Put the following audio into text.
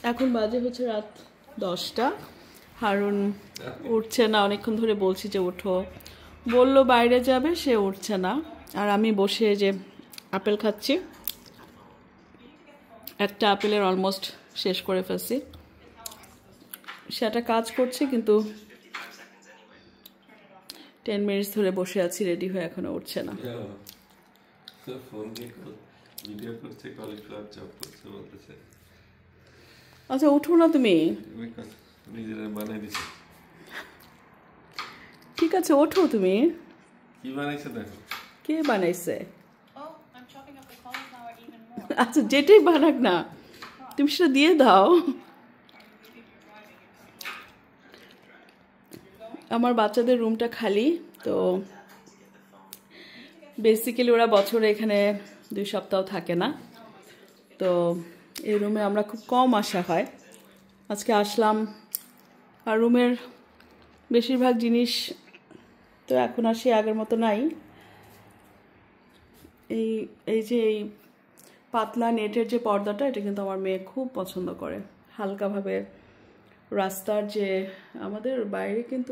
এখন বাজে হচ্ছে রাত 10টা। হারুন উঠছে না, অনেকক্ষণ ধরে বলছি যে উঠো, বললো বাইরে যাবে, সে উঠছে না। আর আমি বসে যে আপেল খাচ্ছি, একটা আপেলের অলমোস্ট শেষ করে ফেলছি। সেটা কাজ করছে কিন্তু 10 মিনিটস ধরে বসে আছি রেডি হয়ে, এখনো উঠছে না। আচ্ছা উঠো না তুমি, ঠিক আছে ওঠো তুমি। কি বানাইছে দেখো, কে বানাইছে? আচ্ছা যেটাই বানাক না, তুমি সেটা দিয়ে দাও। আমার বাচ্চাদের রুমটা খালি, তো বেসিক্যালি ওরা বছরে এখানে 2 সপ্তাহ থাকে না, তো এই রুমে আমরা খুব কম আসা হয়। আজকে আসলাম, আর রুমের বেশিরভাগ জিনিস তো এখন আর সে আগের মতো নাই। এই যে এই পাতলা নেটের যে পর্দাটা, এটা কিন্তু আমার মেয়ে খুব পছন্দ করে। হালকাভাবে রাস্তার যে আমাদের বাইরে কিন্তু